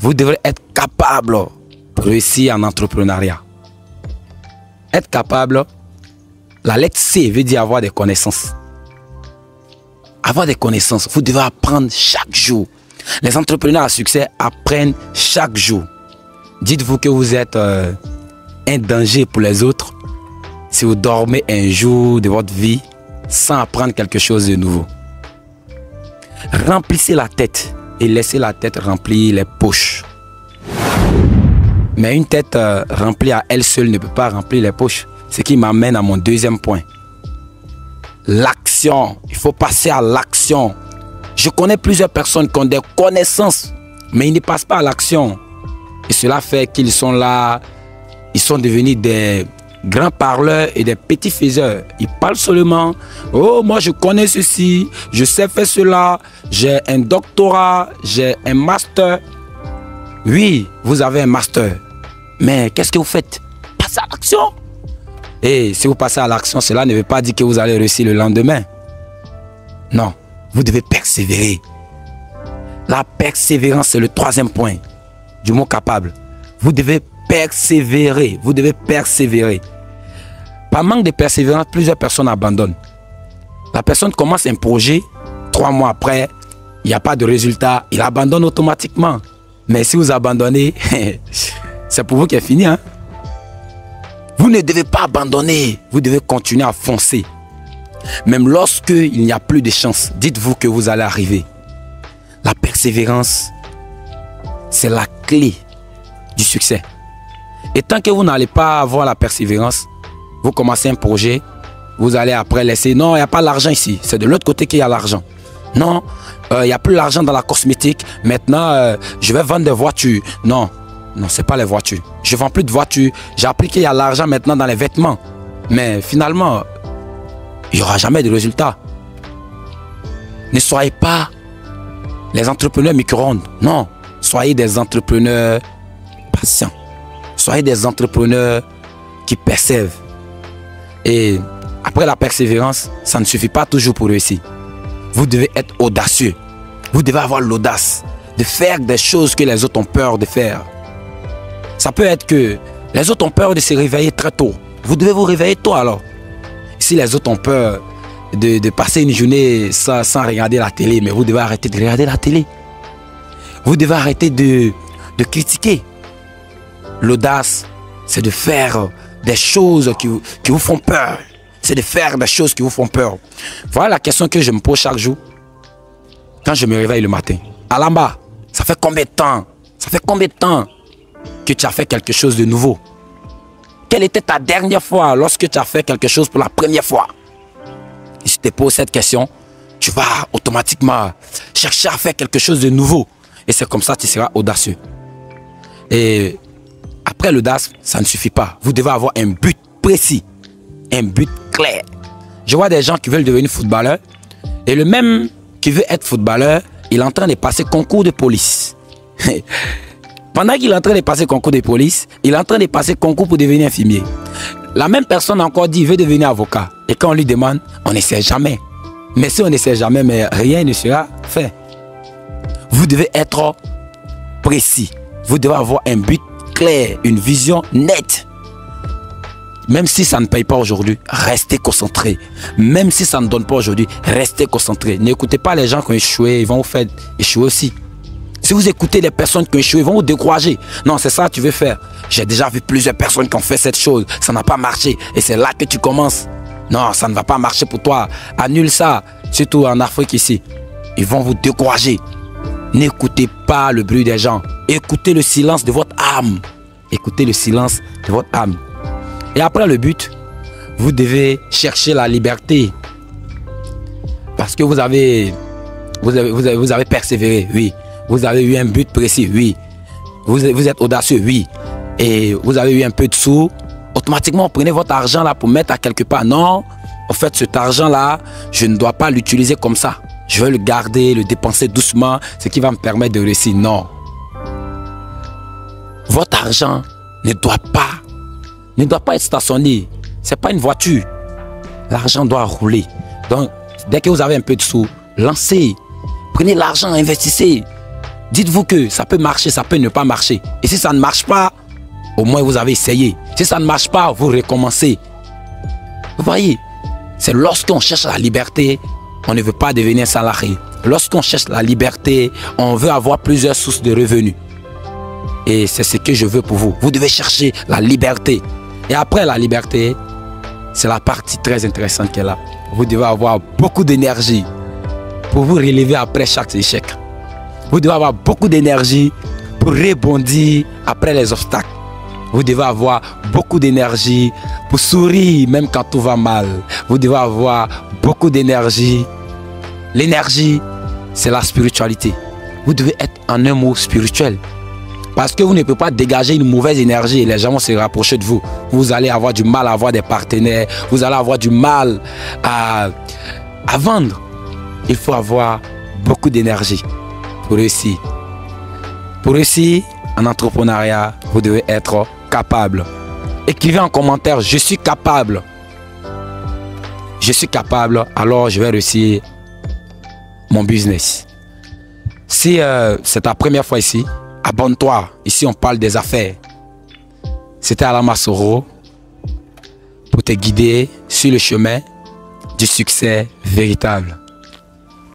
Vous devrez être capable de réussir en entrepreneuriat. Être capable, la lettre C veut dire avoir des connaissances. Avoir des connaissances, vous devez apprendre chaque jour. Les entrepreneurs à succès apprennent chaque jour. Dites-vous que vous êtes un danger pour les autres si vous dormez un jour de votre vie sans apprendre quelque chose de nouveau. Remplissez la tête et laissez la tête remplir les poches. Mais une tête remplie à elle seule ne peut pas remplir les poches. Ce qui m'amène à mon deuxième point. L'action. Il faut passer à l'action. Je connais plusieurs personnes qui ont des connaissances, mais ils ne passent pas à l'action. Et cela fait qu'ils sont là, ils sont devenus des grands parleurs et des petits faiseurs. Ils parlent seulement, oh moi je connais ceci, je sais faire cela, j'ai un doctorat, j'ai un master. Oui, vous avez un master, mais qu'est-ce que vous faites? Passez à l'action. Et si vous passez à l'action, cela ne veut pas dire que vous allez réussir le lendemain. Non, vous devez persévérer. La persévérance, c'est le troisième point du mot capable. Vous devez persévérer. Vous devez persévérer. Par manque de persévérance, plusieurs personnes abandonnent. La personne commence un projet, 3 mois après, il n'y a pas de résultat, il abandonne automatiquement. Mais si vous abandonnez, c'est pour vous qu'il est fini. Hein? Vous ne devez pas abandonner, vous devez continuer à foncer. Même lorsqu'il n'y a plus de chance, dites-vous que vous allez arriver. La persévérance, c'est la clé du succès. Et tant que vous n'allez pas avoir la persévérance, vous commencez un projet, vous allez après laisser, non, il n'y a pas l'argent ici, c'est de l'autre côté qu'il y a l'argent. Non, il n'y a plus l'argent dans la cosmétique, maintenant je vais vendre des voitures. Non, non, ce n'est pas les voitures. Je ne vends plus de voitures, j'ai appris qu'il y a l'argent maintenant dans les vêtements. Mais finalement, il n'y aura jamais de résultat. Ne soyez pas les entrepreneurs micro-ondes. Non, soyez des entrepreneurs patients. Soyez des entrepreneurs qui persévèrent. Et après la persévérance, ça ne suffit pas toujours pour réussir. Vous devez être audacieux. Vous devez avoir l'audace de faire des choses que les autres ont peur de faire. Ça peut être que les autres ont peur de se réveiller très tôt. Vous devez vous réveiller tôt alors. Si les autres ont peur de passer une journée sans regarder la télé, mais vous devez arrêter de regarder la télé. Vous devez arrêter de critiquer. L'audace, c'est de faire des choses qui vous font peur. C'est de faire des choses qui vous font peur. Voilà la question que je me pose chaque jour quand je me réveille le matin. Alamba, ça fait combien de temps? Ça fait combien de temps que tu as fait quelque chose de nouveau? Quelle était ta dernière fois lorsque tu as fait quelque chose pour la première fois? Et si tu te poses cette question, tu vas automatiquement chercher à faire quelque chose de nouveau. Et c'est comme ça que tu seras audacieux. Et après l'audace, ça ne suffit pas. Vous devez avoir un but précis, un but clair. Je vois des gens qui veulent devenir footballeur. Et le même qui veut être footballeur, il est en train de passer concours de police. Pendant qu'il est en train de passer concours de police, il est en train de passer concours pour devenir infirmier. La même personne a encore dit qu'il veut devenir avocat. Et quand on lui demande, on ne sait jamais. Mais si on ne sait jamais, mais rien ne sera fait. Vous devez être précis. Vous devez avoir un but clair, une vision nette. Même si ça ne paye pas aujourd'hui, restez concentré. Même si ça ne donne pas aujourd'hui, restez concentré. N'écoutez pas les gens qui ont échoué, ils vont vous faire échouer aussi. Si vous écoutez les personnes qui ont échoué, ils vont vous décourager. Non, c'est ça que tu veux faire. J'ai déjà vu plusieurs personnes qui ont fait cette chose. Ça n'a pas marché. Et c'est là que tu commences. Non, ça ne va pas marcher pour toi. Annule ça. Surtout en Afrique ici. Ils vont vous décourager. N'écoutez pas le bruit des gens. Écoutez le silence de votre âme. Écoutez le silence de votre âme. Et après le but, vous devez chercher la liberté. Parce que vous avez persévéré, oui. Vous avez eu un but précis, oui. Vous êtes audacieux, oui. Et vous avez eu un peu de sous. Automatiquement, prenez votre argent là pour mettre à quelque part. Non, en fait, cet argent-là, je ne dois pas l'utiliser comme ça. Je vais le garder, le dépenser doucement, ce qui va me permettre de réussir. Non. Votre argent ne doit pas être stationné. Ce n'est pas une voiture. L'argent doit rouler. Donc, dès que vous avez un peu de sous, lancez. Prenez l'argent, investissez. Dites-vous que ça peut marcher, ça peut ne pas marcher. Et si ça ne marche pas, au moins vous avez essayé. Si ça ne marche pas, vous recommencez. Vous voyez, c'est lorsqu'on cherche la liberté, on ne veut pas devenir salarié. Lorsqu'on cherche la liberté, on veut avoir plusieurs sources de revenus. Et c'est ce que je veux pour vous. Vous devez chercher la liberté. Et après la liberté, c'est la partie très intéressante qu'elle a. Vous devez avoir beaucoup d'énergie pour vous relever après chaque échec. Vous devez avoir beaucoup d'énergie pour rebondir après les obstacles. Vous devez avoir beaucoup d'énergie pour sourire même quand tout va mal. Vous devez avoir beaucoup d'énergie. L'énergie, c'est la spiritualité. Vous devez être en un mot spirituel. Parce que vous ne pouvez pas dégager une mauvaise énergie et les gens vont se rapprocher de vous. Vous allez avoir du mal à avoir des partenaires. Vous allez avoir du mal à vendre. Il faut avoir beaucoup d'énergie pour réussir. Pour réussir en entrepreneuriat, vous devez être capable. Écrivez en commentaire, je suis capable. Je suis capable, alors je vais réussir mon business. Si c'est ta première fois ici, abonne-toi. Ici, on parle des affaires. C'était Alama Soro pour te guider sur le chemin du succès véritable.